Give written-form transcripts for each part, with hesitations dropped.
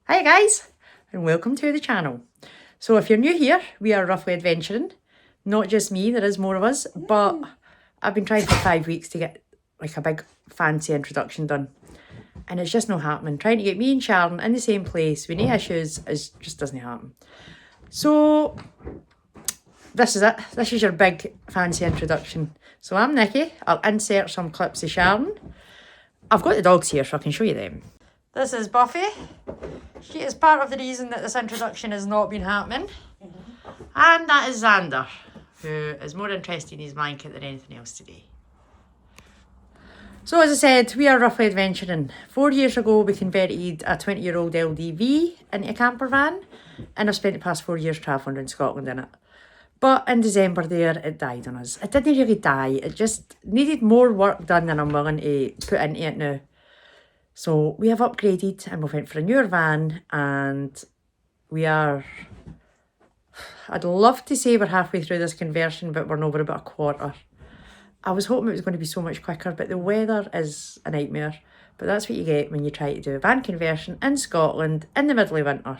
Hi guys, and welcome to the channel. So if you're new here, we are roughly adventuring. Not just me, there is more of us, but I've been trying for 5 weeks to get like a big fancy introduction done. And it's just not happening. Trying to get me and Sharon in the same place with no issues just doesn't happen. So this is it. This is your big fancy introduction. So I'm Nikki. I'll insert some clips of Sharon. I've got the dogs here so I can show you them. This is Buffy. She is part of the reason that this introduction has not been happening. And that is Xander, who is more interested in his blanket than anything else today. So as I said, we are roughly adventuring. 4 years ago we converted a 20-year-old LDV into a camper van, and I've spent the past 4 years travelling in Scotland in it. But in December there, it died on us. It didn't really die, it just needed more work done than I'm willing to put into it now. So we have upgraded and we went for a newer van, and we are, I'd love to say we're halfway through this conversion, but we're not, we're about a quarter. I was hoping it was going to be so much quicker, but the weather is a nightmare. But that's what you get when you try to do a van conversion in Scotland in the middle of winter.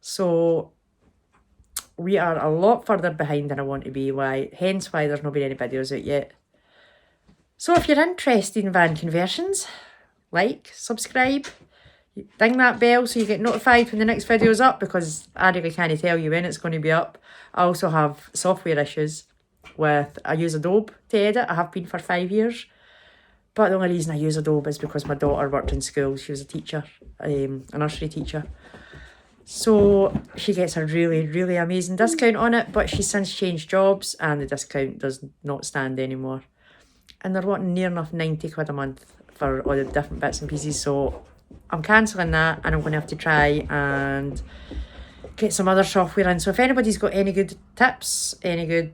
So we are a lot further behind than I want to be, hence why there's not been any videos out yet. So if you're interested in van conversions, like, subscribe, ding that bell so you get notified when the next video is up, because I really can't tell you when it's going to be up. I also have software issues with, I use Adobe to edit. I have been for 5 years. But the only reason I use Adobe is because my daughter worked in school. She was a teacher, a nursery teacher. So she gets a really, really amazing discount on it, but she's since changed jobs and the discount does not stand anymore. And they're wanting near enough 90 quid a month for all the different bits and pieces, so I'm cancelling that and I'm going to have to try and get some other software in. So if anybody's got any good tips, any good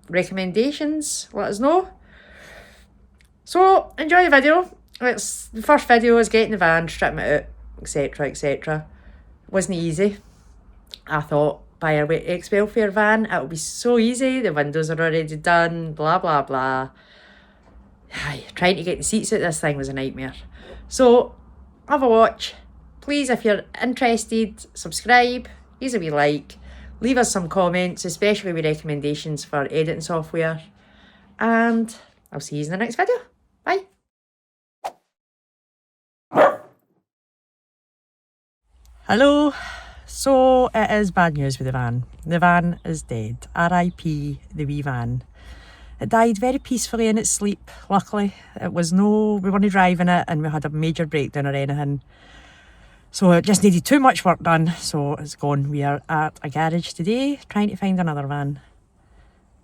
recommendations, let us know. So enjoy the video. The first video is getting the van, stripping it out, etc, etc. Wasn't easy. I thought buy a ex-welfare van, it'll be so easy, the windows are already done, blah blah blah. Trying to get the seats out this thing was a nightmare. So have a watch. Please, if you're interested, subscribe, leave a wee like, leave us some comments, especially with recommendations for editing software, and I'll see you in the next video. Bye. Hello. So it is bad news with the van. The van is dead. R.I.P. the wee van. It died very peacefully in its sleep, luckily. We weren't driving it and we had a major breakdown or anything. So it just needed too much work done, so it's gone. We are at a garage today trying to find another van.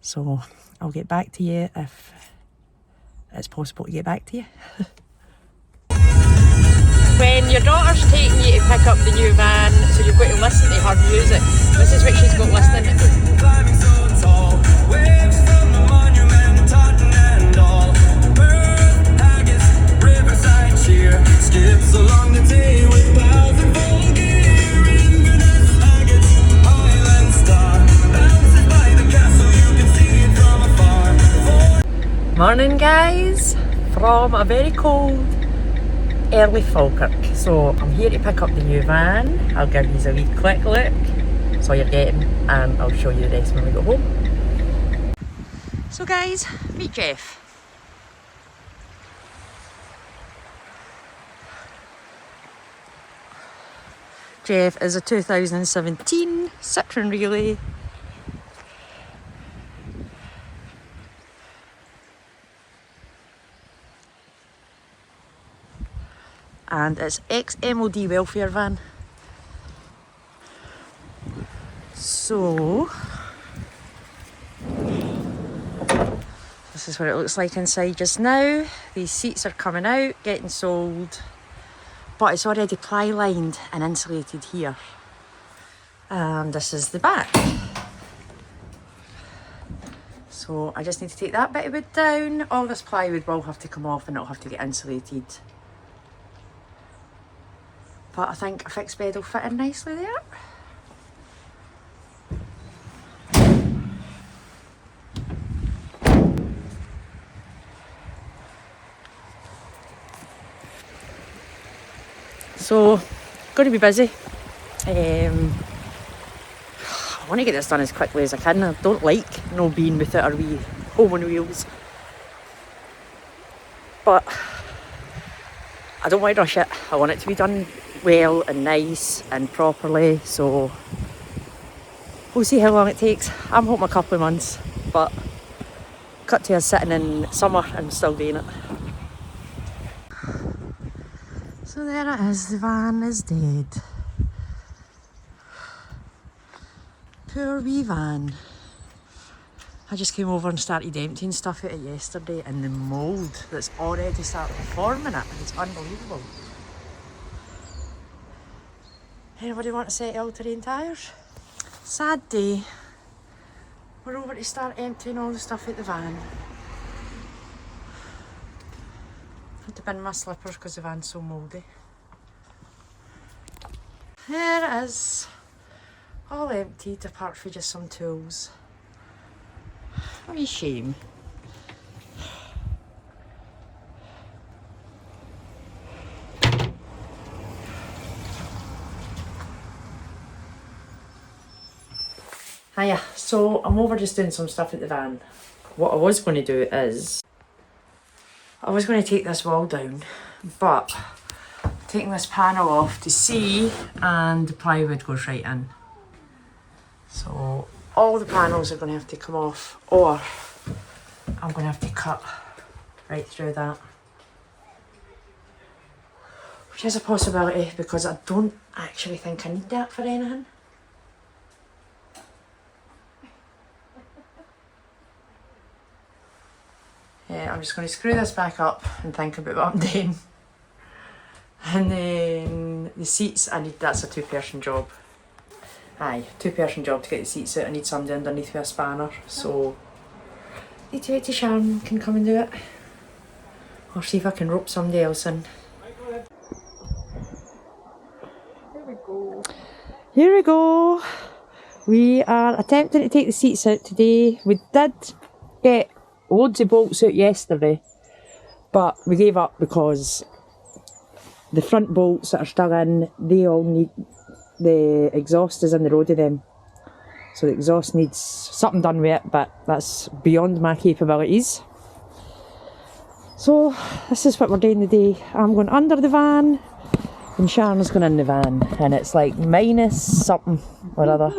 So I'll get back to you if it's possible to get back to you. When your daughter's taking you to pick up the new van, so you've got to listen to her music. This is what she's got listening to. Climbing so tall, waves from the monument, and all. Perth, Haggis, Riverside, cheer, skips along the day with bows and full gear. Inverness, Haggis, Highland Star, bounces by the castle, you can see it from afar. Morning guys, from a very cold early Falkirk. So I'm here to pick up the new van. I'll give you a wee quick look, that's all you're getting, and I'll show you the rest when we go home. So guys, meet Jeff. Jeff is a 2017 Citroen Relay. And it's ex-MOD welfare van. So this is what it looks like inside just now. These seats are coming out, getting sold, but it's already ply lined and insulated here. And this is the back. So I just need to take that bit of wood down. All this plywood will have to come off and it'll have to get insulated. But I think a fixed bed will fit in nicely there. So, going to be busy. I want to get this done as quickly as I can. I don't like no being without our wee home on wheels. But I don't want to rush it. I want it to be done well and nice and properly. So we'll see how long it takes. I'm hoping a couple of months. But cut to us sitting in summer and still doing it. So there it is. The van is dead. Poor wee van. I just came over and started emptying stuff out of it yesterday, and the mould that's already started forming it, it's unbelievable. Anybody want to set all-terrain tyres? Sad day. We're over to start emptying all the stuff out the van. Had to bin my slippers because the van's so mouldy. There it is. All emptied apart from just some tools. What a shame. Hiya, so I'm over just doing some stuff at the van. What I was going to do is, I was going to take this wall down, but taking this panel off to see, and the plywood goes right in. So all the panels are going to have to come off, or I'm going to have to cut right through that. Which is a possibility because I don't actually think I need that for anything. Yeah, I'm just going to screw this back up and think about what I'm doing. And then the seats, that's a two-person job. Aye, two-person job to get the seats out. I need somebody underneath with a spanner, so the Titty Sharon can come and do it. Or see if I can rope somebody else in. Here we go. Here we go. We are attempting to take the seats out today. We did get loads of bolts out yesterday, but we gave up because the front bolts that are still in, they all need, the exhaust is in the road of them. So the exhaust needs something done with it, but that's beyond my capabilities. So this is what we're doing today. I'm going under the van and Sharon's going in the van, and it's like minus something or other.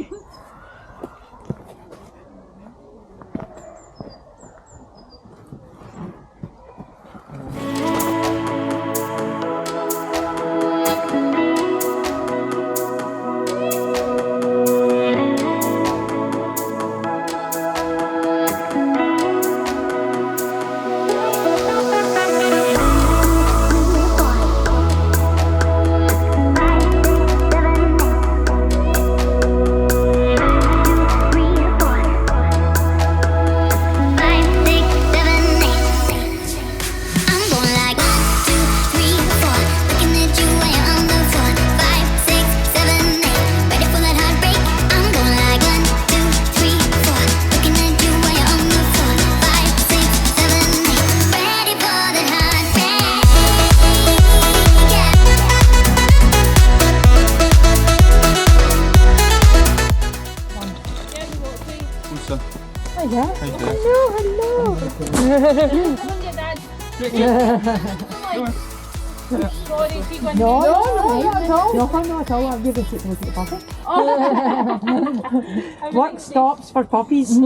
Work stops for puppies.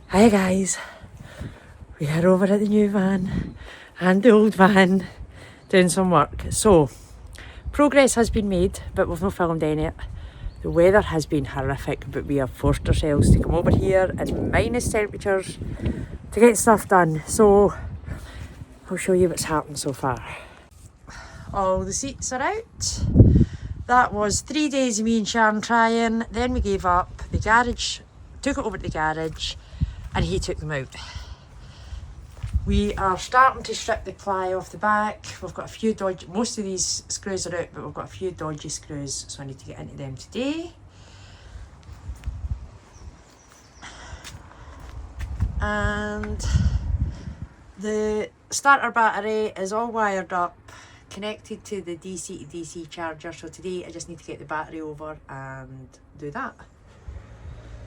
Hi guys, we are over at the new van and the old van doing some work. So progress has been made, but we've not filmed any yet. The weather has been horrific, but we have forced ourselves to come over here in minus temperatures to get stuff done. So I'll show you what's happened so far. All the seats are out. That was 3 days of me and Sharon trying. Then we gave up. The garage, took it over to the garage and he took them out. We are starting to strip the ply off the back. We've got a few dodgy, most of these screws are out, but we've got a few dodgy screws, so I need to get into them today. And the starter battery is all wired up connected to the DC to DC charger, so today I just need to get the battery over and do that.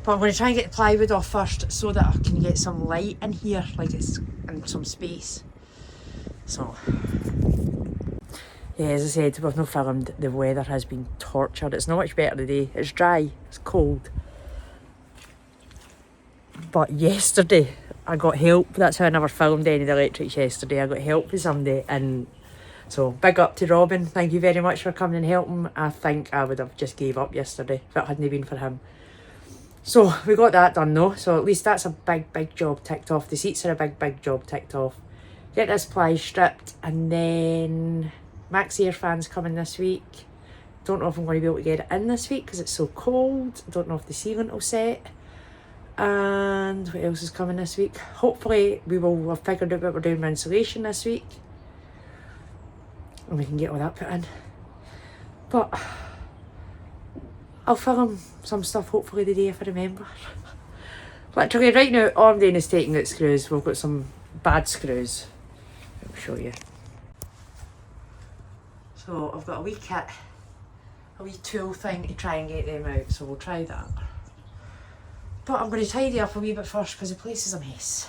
But I'm going to try and get the plywood off first so that I can get some light in here, like it's in some space. So, yeah, as I said, we've not filmed. The weather has been torture. It's not much better today. It's dry, it's cold. But yesterday I got help. That's how I never filmed any of the electrics yesterday. I got help with somebody, and so big up to Robin. Thank you very much for coming and helping. I think I would have just gave up yesterday if it hadn't been for him. So we got that done though. So at least that's a big job ticked off. The seats are a big job ticked off. Get this ply stripped, and then Max air fans coming this week. Don't know if I'm going to be able to get it in this week because it's so cold. Don't know if the sealant will set. And what else is coming this week? Hopefully we will have figured out what we're doing with insulation this week, and we can get all that put in. But I'll film some stuff hopefully the day if I remember. Literally right now all I'm doing is taking out screws. We've got some bad screws. I'll show you. So I've got a wee kit, a wee tool thing to try and get them out, so we'll try that. But I'm going to tidy up a wee bit first because the place is a mess.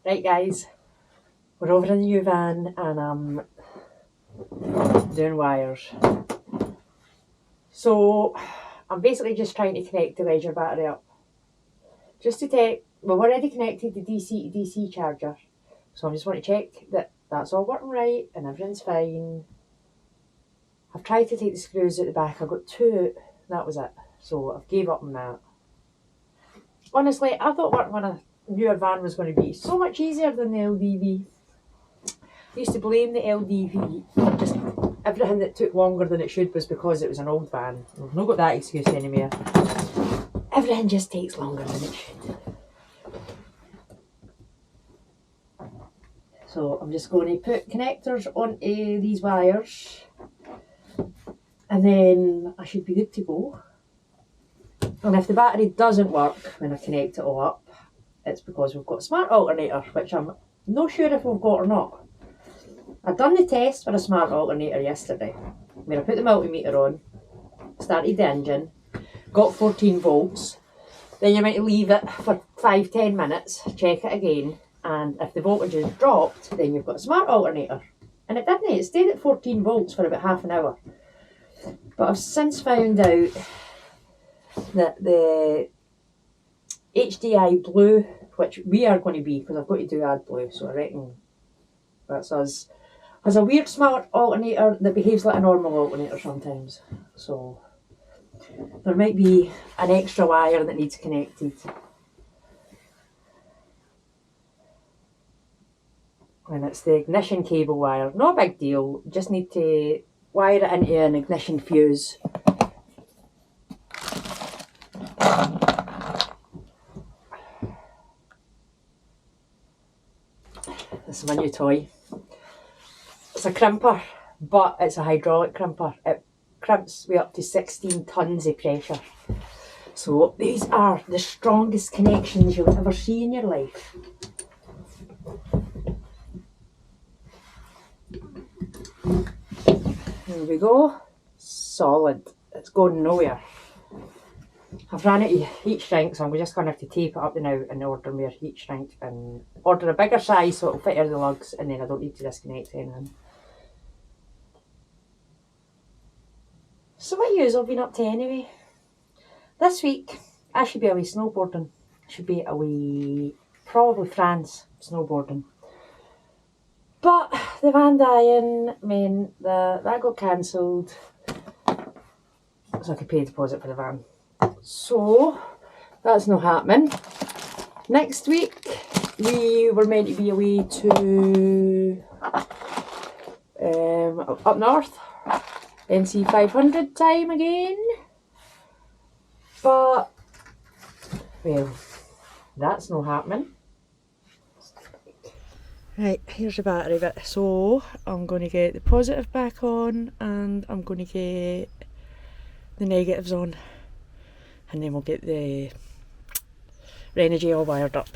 Right guys, we're over in the new van and I'm doing wires. So I'm basically just trying to connect the leisure battery up. Just to check, we've already connected the DC to DC charger. So I just want to check that that's all working right and everything's fine. I've tried to take the screws out the back. I got two out, that was it. So I've gave up on that. Honestly, I thought working on a newer van was going to be so much easier than the LDV. I used to blame the LDV, but just everything that took longer than it should was because it was an old van. We've not got that excuse anymore. Everything just takes longer than it should. So I'm just going to put connectors onto these wires, and then I should be good to go. And if the battery doesn't work when I connect it all up, it's because we've got a smart alternator, which I'm not sure if we've got or not. I've done the test for a smart alternator yesterday, where I put the multimeter on, started the engine, got 14 volts, then you might leave it for 5-10 minutes, check it again, and if the voltage is dropped, then you've got a smart alternator. And it didn't, it stayed at 14 volts for about half an hour. But I've since found out that the HDI blue, which we are going to be, because I've got to do AdBlue, so I reckon that's us, has a weird smart alternator that behaves like a normal alternator sometimes. So there might be an extra wire that needs connected. And it's the ignition cable wire. Not a big deal, just need to wire it into an ignition fuse. This is my new toy. It's a crimper, but it's a hydraulic crimper. It crimps way up to 16 tons of pressure. So these are the strongest connections you'll ever see in your life. There we go. Solid. It's going nowhere. I've ran out of heat shrink, so I'm just going to have to tape it up now and order more heat shrink and order a bigger size so it'll fit in the lugs, and then I don't need to disconnect anything. So what yous have been up to anyway? This week I should be away snowboarding. I should be away probably France snowboarding. But the van dying meant that got cancelled, so I could pay a deposit for the van. So that's not happening. Next week we were meant to be away to up north, NC 500 time again, but well, that's not happening. Right, here's the battery bit. So I'm going to get the positive back on and I'm going to get the negatives on, and then we'll get the energy all wired up.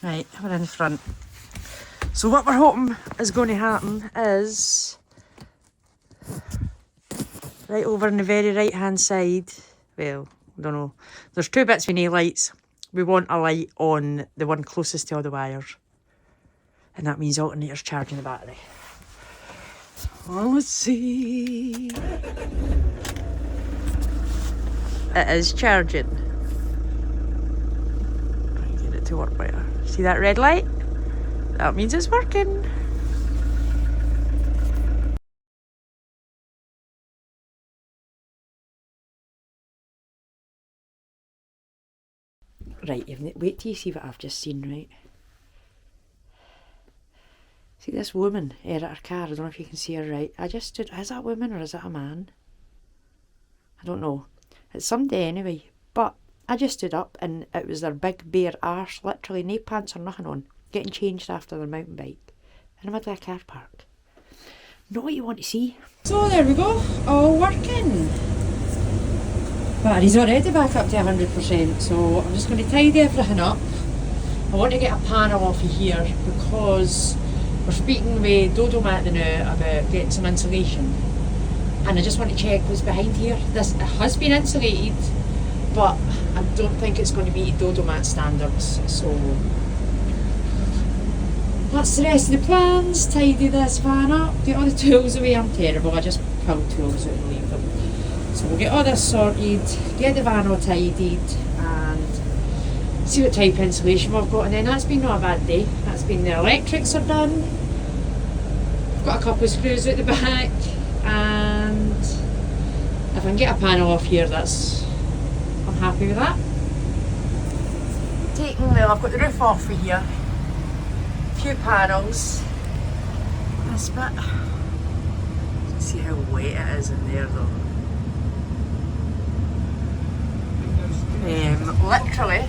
Right, we're in the front. So what we're hoping is going to happen is right over on the very right hand side, well, I don't know, there's two bits with nail lights. We want a light on the one closest to all the wires, and that means alternator's charging the battery. Well, let's see. It is charging. Get it to work better. See that red light? That means it's working. Right, wait till you see what I've just seen, right? See this woman at her car, I don't know if you can see her right. I just stood, is that a woman or is that a man? I don't know. It's somebody anyway. But I just stood up and it was their big bare arse, literally no pants or nothing on, getting changed after their mountain bike in the middle of a car park. Not what you want to see. So there we go, all working. Battery's already back up to 100%, so I'm just going to tidy everything up. I want to get a panel off of here because we're speaking with Dodo Matt now about getting some insulation, and I just want to check what's behind here. This has been insulated, but I don't think it's going to be Dodo Matt standards, so that's the rest of the plans. Tidy this van up, get all the tools away. I'm terrible, I just pull tools out and leave them. So we'll get all this sorted, get the van all tidied and see what type of insulation we've got, and then that's been not a bad day. That's been the electrics are done. I've got a couple of screws at the back, and if I can get a panel off here, I'm happy with that. Well, I've got the roof off for here. A few panels. This bit. See how wet it is in there though. Literally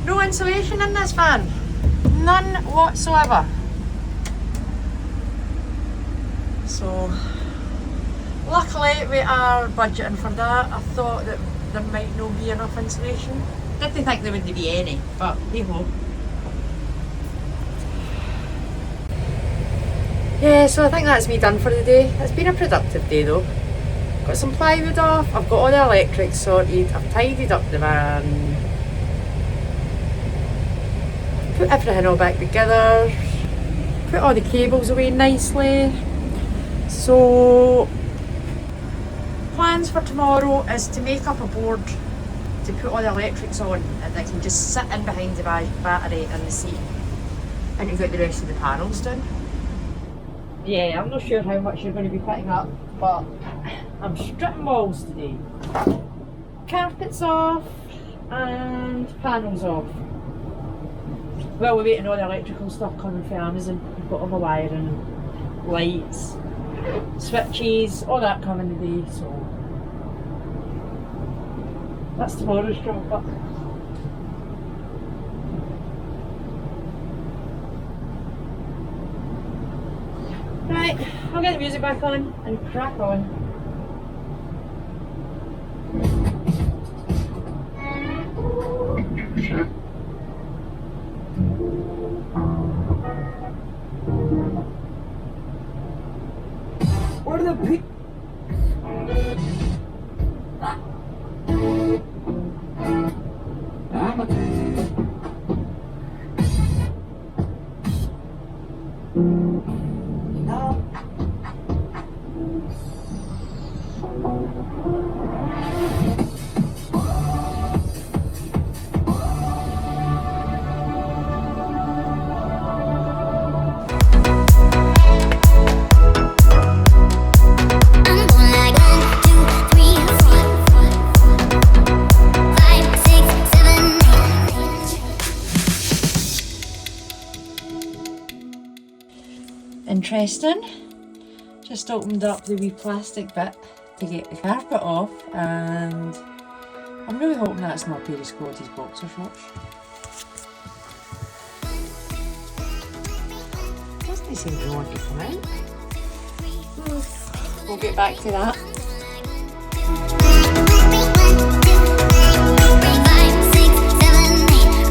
no insulation in this van, none whatsoever. So luckily we are budgeting for that. I thought that there might not be enough insulation. Didn't think there wouldn't be any, but hey ho. Yeah, so I think that's me done for the day. It's been a productive day though. Got some plywood off, I've got all the electrics sorted, I've tidied up the van, put everything all back together, put all the cables away nicely. So plans for tomorrow is to make up a board to put all the electrics on, and they can just sit in behind the battery and the seat, and you've got the rest of the panels done. Yeah, I'm not sure how much you're going to be picking up, but I'm stripping walls today. Carpets off and panels off. Well, we're waiting on all the electrical stuff coming from Amazon. We've got all the wiring, lights, switches, all that coming today, so that's tomorrow's job. But right, I'll get the music back on and crack on. Where are the Interesting. Just opened up the wee plastic bit to get the carpet off, and I'm really hoping that's not Perry Scotty's boxer shorts. Doesn't seem to want to come out. We'll get back to that.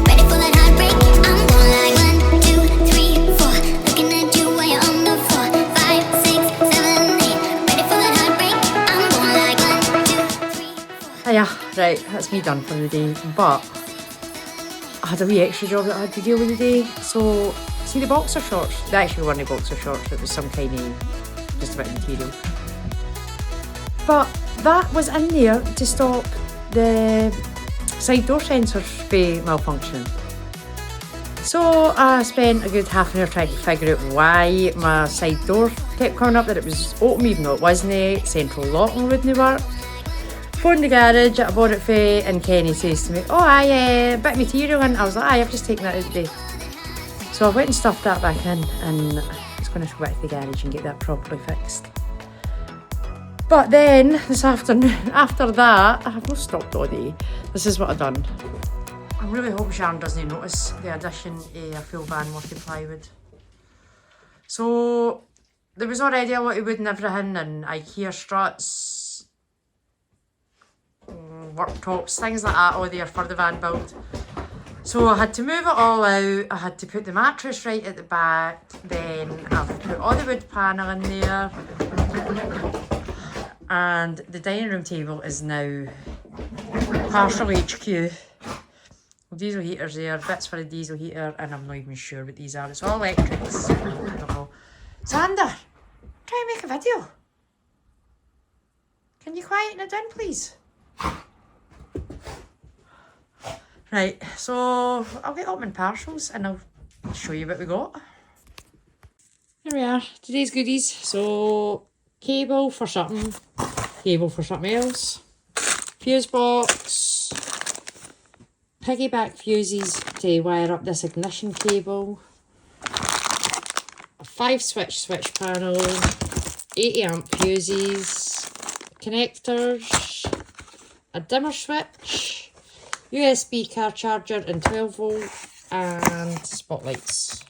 Ready for that heartbreak, I'm gonna Yeah, right, that's me done for the day. But I had a wee extra job that I had to deal with today. So, see the boxer shorts? They actually weren't boxer shorts, it was some kind of just a bit of material. But that was in there to stop the side door sensors from malfunctioning. So I spent a good half an hour trying to figure out why my side door kept coming up, that it was open even though it wasn't, central locking wouldn't work. Phoned the garage that I bought it for, and Kenny says to me, oh aye, bit of material in. I was like, aye, I've just taken that out today. So I went and stuffed that back in, and I was going to go back to the garage and get that properly fixed. But then, this afternoon, after that, I have not stopped all day. This is what I've done. I really hope Sharon doesn't notice the addition of a full van worth of plywood. So, there was already a lot of wood and everything, and IKEA struts, worktops, things like that all there for the van build. So I had to move it all out, I had to put the mattress right at the back, then I've put all the wood panel in there, and the dining room table is now partial HQ. Diesel heaters there, bits for a diesel heater, and I'm not even sure what these are. It's all electrics. I don't know. Xander, try and make a video. Can you quieten it down, please? Right, so I'll get up in parcels and I'll show you what we got. Here we are, today's goodies. So, cable for something else, fuse box, piggyback fuses to wire up this ignition cable, a 5-switch panel, 80 amp fuses, connectors, a dimmer switch, USB car charger and 12 volt, and spotlights.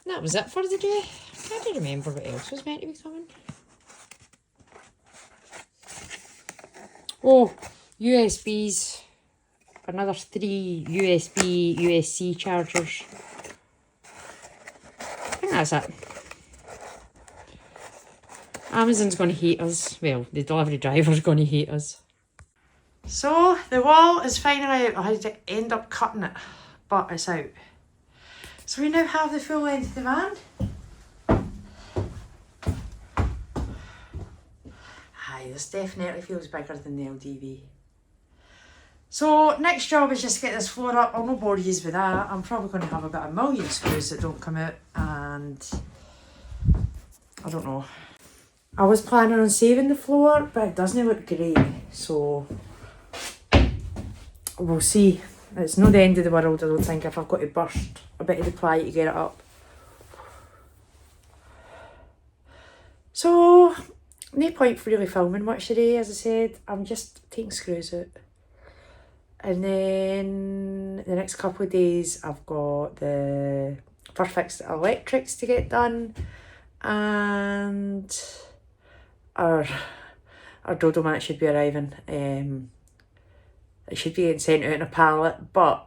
And that was it for the day. I can't remember what else was meant to be coming. Oh, USBs. Another 3 USB, USB-C chargers. I think that's it. Amazon's going to hate us. Well, the delivery driver's going to hate us. So, the wall is finally out. I had to end up cutting it, but it's out. So we now have the full length of the van. Aye, this definitely feels bigger than the LDV. So, next job is just to get this floor up. I'll not bore you with that. I'm probably going to have about 1,000,000 screws that don't come out, and I don't know. I was planning on saving the floor, but it doesn't look great, so we'll see. It's not the end of the world, I don't think, if I've got to burst a bit of the ply to get it up. So, no point for really filming much today, as I said. I'm just taking screws out. And then the next couple of days I've got the first fixed electrics to get done, and our dodo mat should be arriving. It should be getting sent out in a pallet, but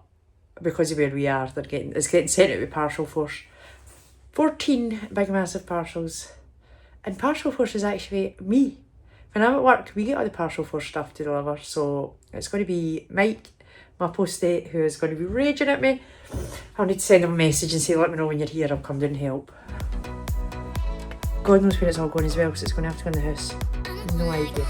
because of where we are, it's getting sent out with parcel force. 14 big massive parcels, and parcel force is actually me. When I'm at work, we get all the parcel force stuff to deliver, so it's going to be Mike, my postie, who is going to be raging at me. I'll need to send him a message and say, let me know when you're here, I'll come down and help. God knows where it's all going as well, because it's going to have to go in the house. No idea.